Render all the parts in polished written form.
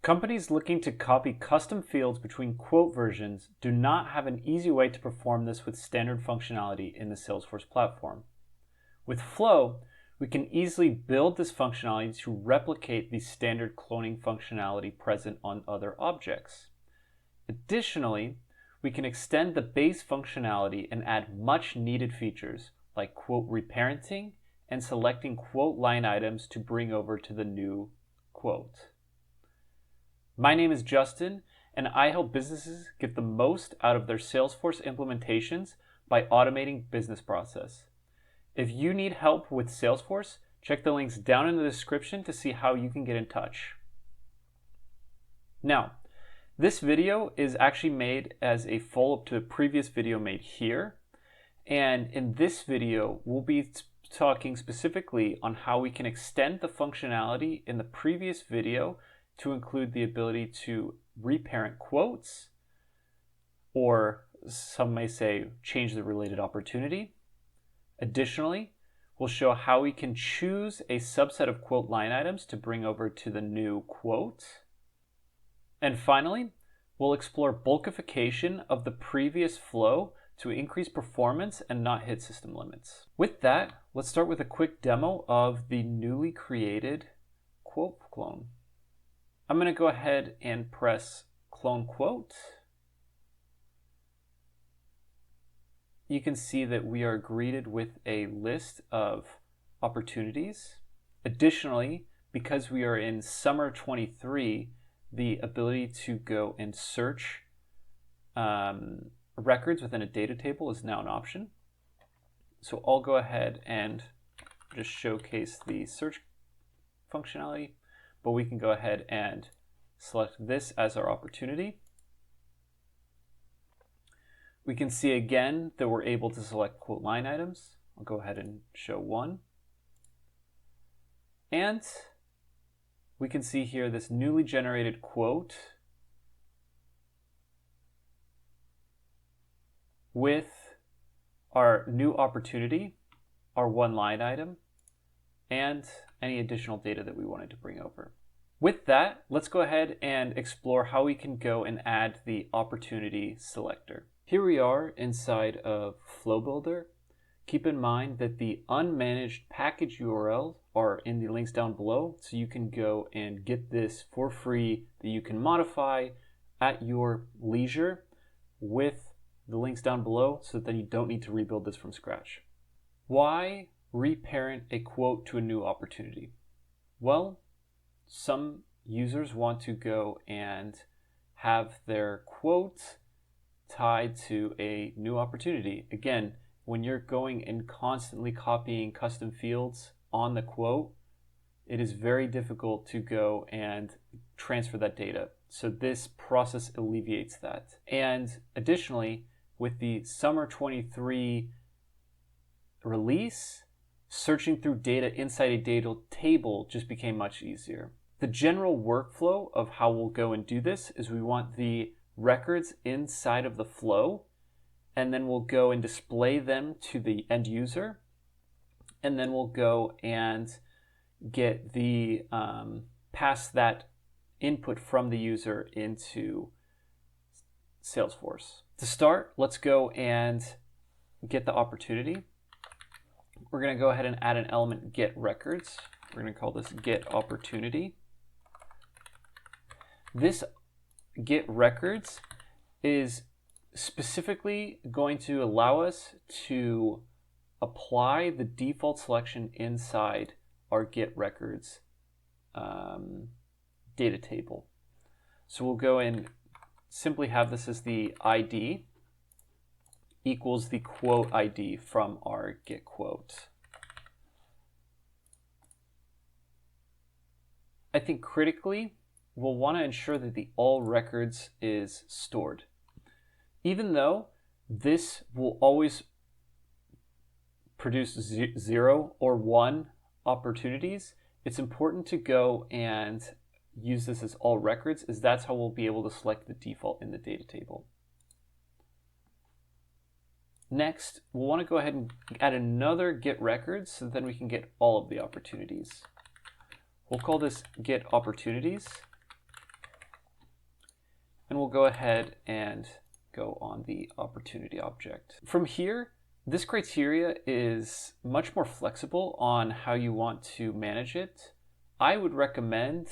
Companies looking to copy custom fields between quote versions do not have an easy way to perform this with standard functionality in the Salesforce platform. With Flow, we can easily build this functionality to replicate the standard cloning functionality present on other objects. Additionally, we can extend the base functionality and add much needed features like quote reparenting and selecting quote line items to bring over to the new quote. My name is Justin, and I help businesses get the most out of their Salesforce implementations by automating business process. If you need help with Salesforce, check the links down in the description to see how you can get in touch. Now, this video is actually made as a follow-up to a previous video made here. And in this video, we'll be talking specifically on how we can extend the functionality in the previous video to include the ability to reparent quotes, or some may say change the related opportunity. Additionally, we'll show how we can choose a subset of quote line items to bring over to the new quote. And finally, we'll explore bulkification of the previous flow to increase performance and not hit system limits. With that, let's start with a quick demo of the newly created quote clone. I'm going to go ahead and press clone quote. You can see that we are greeted with a list of opportunities. Additionally, because we are in summer 23, the ability to go and search records within a data table is now an option. So I'll go ahead and just showcase the search functionality, but we can go ahead and select this as our opportunity. We can see again that we're able to select quote line items. I'll go ahead and show one. And we can see here this newly generated quote with our new opportunity, our one line item, and any additional data that we wanted to bring over. With that, let's go ahead and explore how we can go and add the opportunity selector. Here we are inside of Flow Builder. Keep in mind that the unmanaged package URLs are in the links down below, so you can go and get this for free that you can modify at your leisure with the links down below, so that then you don't need to rebuild this from scratch. Why reparent a quote to a new opportunity? Well, some users want to go and have their quote tied to a new opportunity. Again, when you're going and constantly copying custom fields on the quote, it is very difficult to go and transfer that data. So this process alleviates that. And additionally, with the summer 23 release, searching through data inside a data table just became much easier. The general workflow of how we'll go and do this is we want the records inside of the flow, and then we'll go and display them to the end user, and then we'll go and get the pass that input from the user into Salesforce. To start, let's go and get the opportunity. We're going to go ahead and add an element get records. We're going to call this get opportunity. This get records is specifically going to allow us to apply the default selection inside our get records data table. So we'll go and simply have this as the ID equals the quote ID from our get quote. I think critically, we'll want to ensure that the all records is stored. Even though this will always produce 0 or 1 opportunities, it's important to go and use this as all records, as that's how we'll be able to select the default in the data table. Next, we'll want to go ahead and add another get records so that then we can get all of the opportunities. We'll call this get opportunities. And we'll go ahead and go on the opportunity object. From here, this criteria is much more flexible on how you want to manage it. I would recommend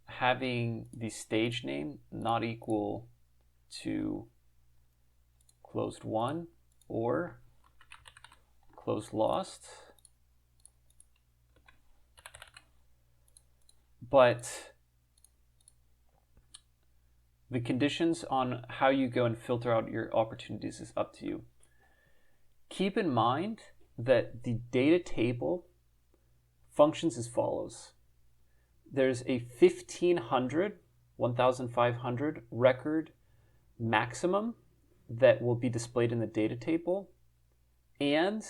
having the stage name not equal to closed won or closed lost. But the conditions on how you go and filter out your opportunities is up to you. Keep in mind that the data table functions as follows. There's a 1,500 record maximum that will be displayed in the data table. And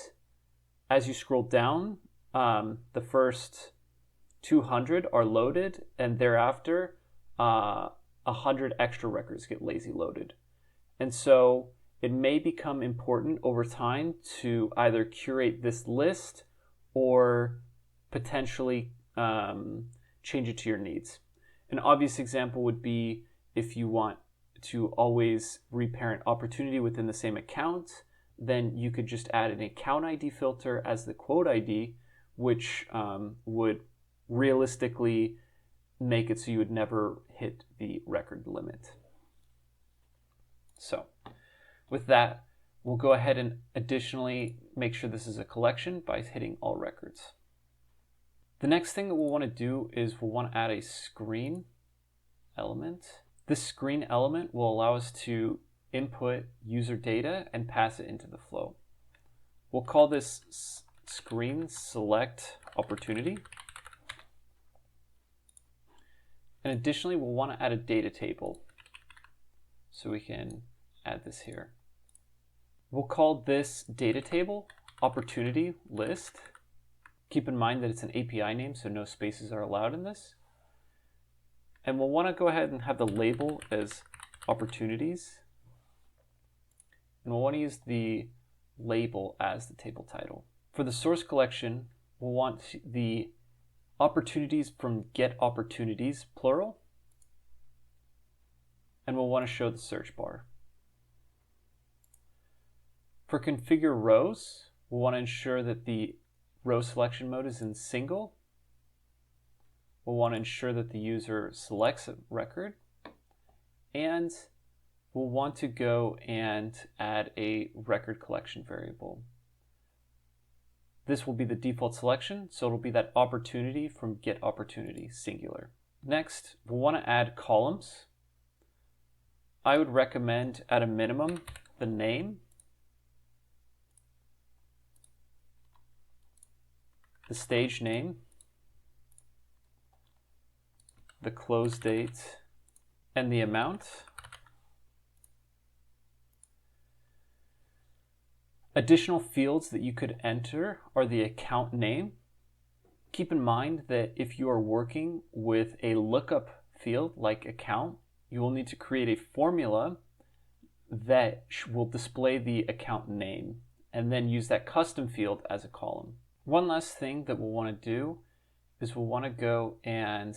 as you scroll down, the first 200 are loaded, and thereafter 100 extra records get lazy loaded. And so it may become important over time to either curate this list or potentially change it to your needs. An obvious example would be if you want to always reparent opportunity within the same account, then you could just add an account ID filter as the quote ID, which would realistically make it so you would never hit the record limit. So with that, we'll go ahead and additionally make sure this is a collection by hitting all records. The next thing that we'll want to do is we'll want to add a screen element. This screen element will allow us to input user data and pass it into the flow. We'll call this screen select opportunity. And additionally, we'll want to add a data table. So we can add this here. We'll call this data table opportunity list. Keep in mind that it's an API name, so no spaces are allowed in this. And we'll want to go ahead and have the label as opportunities. And we'll want to use the label as the table title. For the source collection, we'll want the opportunities from get opportunities, plural. And we'll want to show the search bar. For configure rows, we'll want to ensure that the row selection mode is in single. We'll want to ensure that the user selects a record. And we'll want to go and add a record collection variable. This will be the default selection, so it'll be that opportunity from get opportunity, singular. Next, we'll want to add columns. I would recommend at a minimum the name, the stage name, the close date, and the amount. Additional fields that you could enter are the account name. Keep in mind that if you are working with a lookup field like account, you will need to create a formula that will display the account name and then use that custom field as a column. One last thing that we'll want to do is we'll want to go and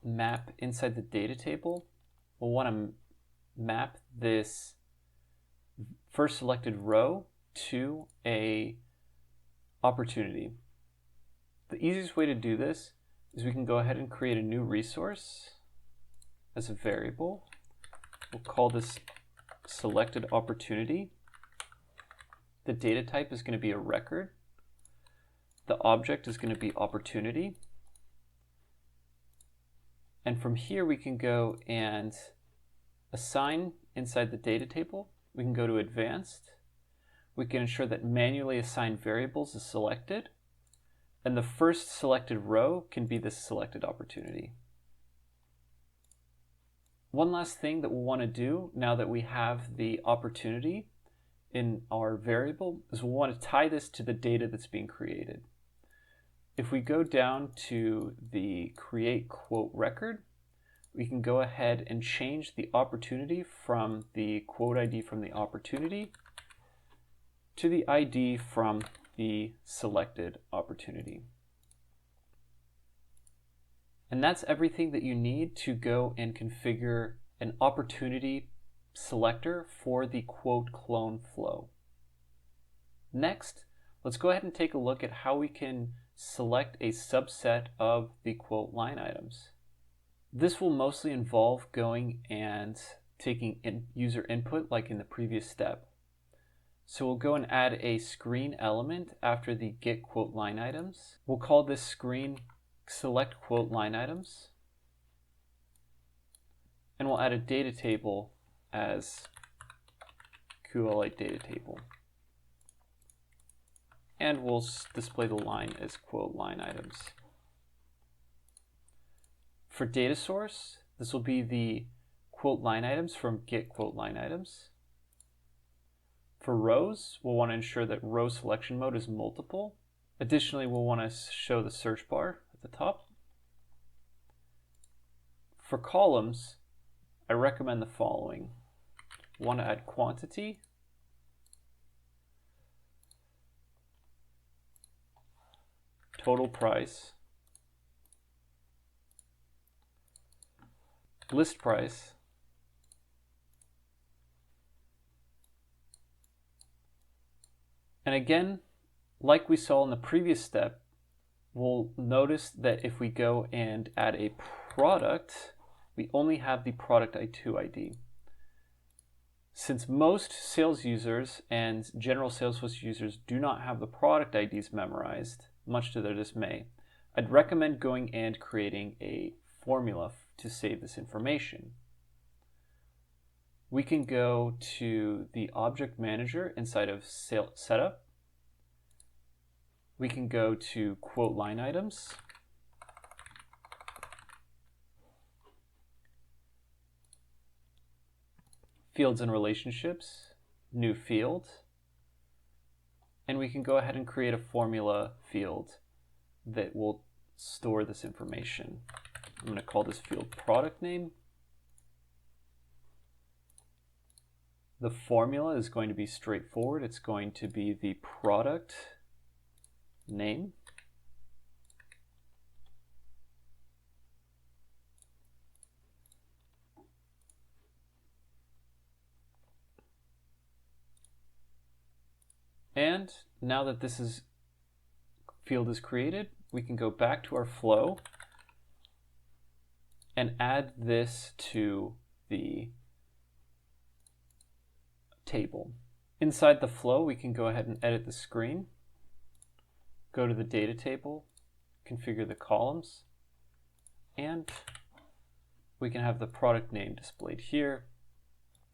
map inside the data table. We'll want to map this first selected row to a opportunity. The easiest way to do this is we can go ahead and create a new resource as a variable. We'll call this selected opportunity. The data type is going to be a record. The object is going to be opportunity. And from here we can go and assign inside the data table. We can go to advanced. We can ensure that manually assigned variables is selected. And the first selected row can be this selected opportunity. One last thing that we'll want to do now that we have the opportunity in our variable is we'll want to tie this to the data that's being created. If we go down to the create quote record, we can go ahead and change the opportunity from the quote ID from the opportunity to the ID from the selected opportunity. And that's everything that you need to go and configure an opportunity selector for the quote clone flow. Next, let's go ahead and take a look at how we can select a subset of the quote line items. This will mostly involve going and taking user input like in the previous step. So we'll go and add a screen element after the get quote line items. We'll call this screen select quote line items. And we'll add a data table as QLite data table. And we'll display the line as quote line items. For data source, this will be the quote line items from get quote line items. For rows, we'll want to ensure that row selection mode is multiple. Additionally, we'll want to show the search bar at the top. For columns, I recommend the following. We want to add quantity, total price, list price, and again, like we saw in the previous step, we'll notice that if we go and add a product, we only have the product I2 ID. Since most sales users and general Salesforce users do not have the product IDs memorized, much to their dismay, I'd recommend going and creating a formula to save this information. We can go to the object manager inside of setup. We can go to quote line items. Fields and relationships, new field. And we can go ahead and create a formula field that will store this information. I'm going to call this field product name. The formula is going to be straightforward. It's going to be the product name. And now that this field is created, we can go back to our flow and add this to the table. Inside the flow, we can go ahead and edit the screen, go to the data table, configure the columns, and we can have the product name displayed here.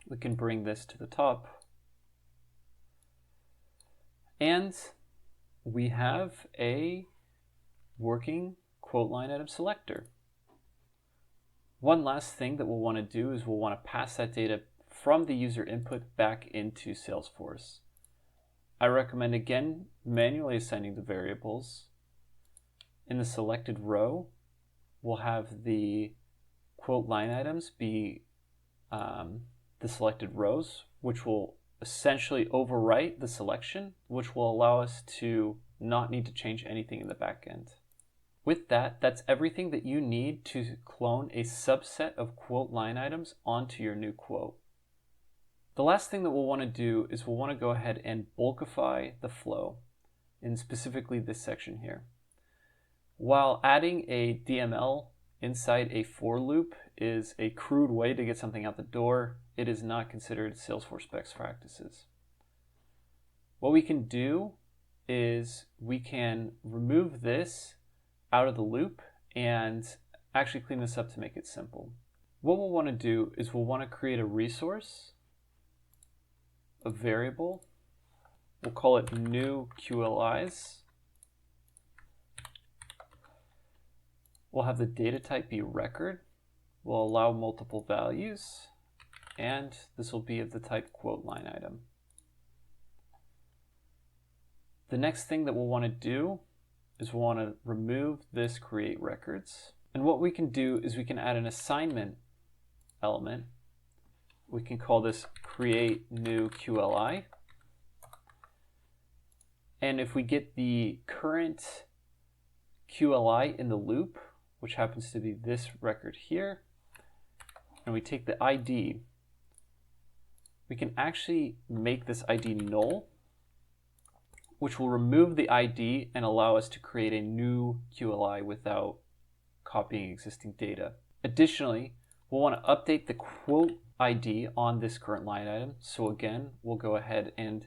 We can bring this to the top. And we have a working quote line item selector. One last thing that we'll want to do is we'll want to pass that data from the user input back into Salesforce. I recommend again manually assigning the variables. In the selected row, we'll have the quote line items be the selected rows, which will essentially overwrite the selection, which will allow us to not need to change anything in the back end. With that, that's everything that you need to clone a subset of quote line items onto your new quote. The last thing that we'll want to do is we'll want to go ahead and bulkify the flow, and specifically this section here. While adding a DML inside a for loop is a crude way to get something out the door, it is not considered Salesforce best practices. What we can do is we can remove this out of the loop and actually clean this up to make it simple. What we'll want to do is we'll want to create a resource, a variable. We'll call it new QLIs. We'll have the data type be record. We'll allow multiple values, and this will be of the type quote line item. The next thing that we'll want to do is we'll want to remove this create records. And what we can do is we can add an assignment element. We can call this create new QLI. And if we get the current QLI in the loop, which happens to be this record here, and we take the ID, we can actually make this ID null, which will remove the ID and allow us to create a new QLI without copying existing data. Additionally, we'll want to update the quote ID on this current line item. So again, we'll go ahead and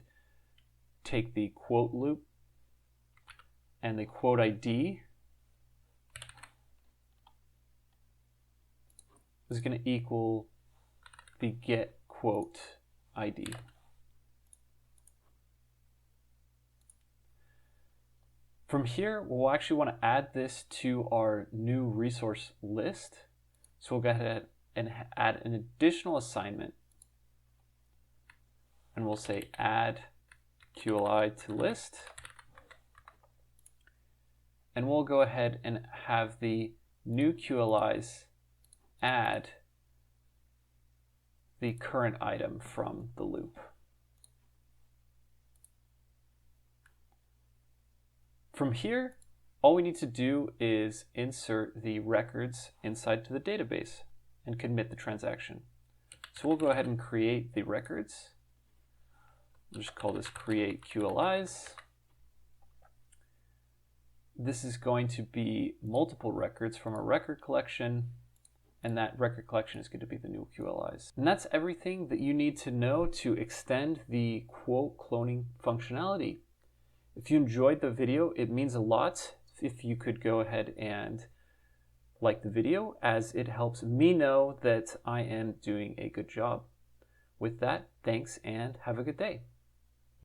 take the quote loop and the quote ID is going to equal the get quote ID. From here, we'll actually want to add this to our new resource list. So we'll go ahead and add an additional assignment. And we'll say add QLI to list. And we'll go ahead and have the new QLIs add the current item from the loop. From here, all we need to do is insert the records inside to the database and commit the transaction. So we'll go ahead and create the records. We'll just call this create QLIs. This is going to be multiple records from a record collection, and that record collection is going to be the new QLIs. And that's everything that you need to know to extend the quote cloning functionality. If you enjoyed the video, it means a lot if you could go ahead and like the video, as it helps me know that I am doing a good job. With that, thanks and have a good day.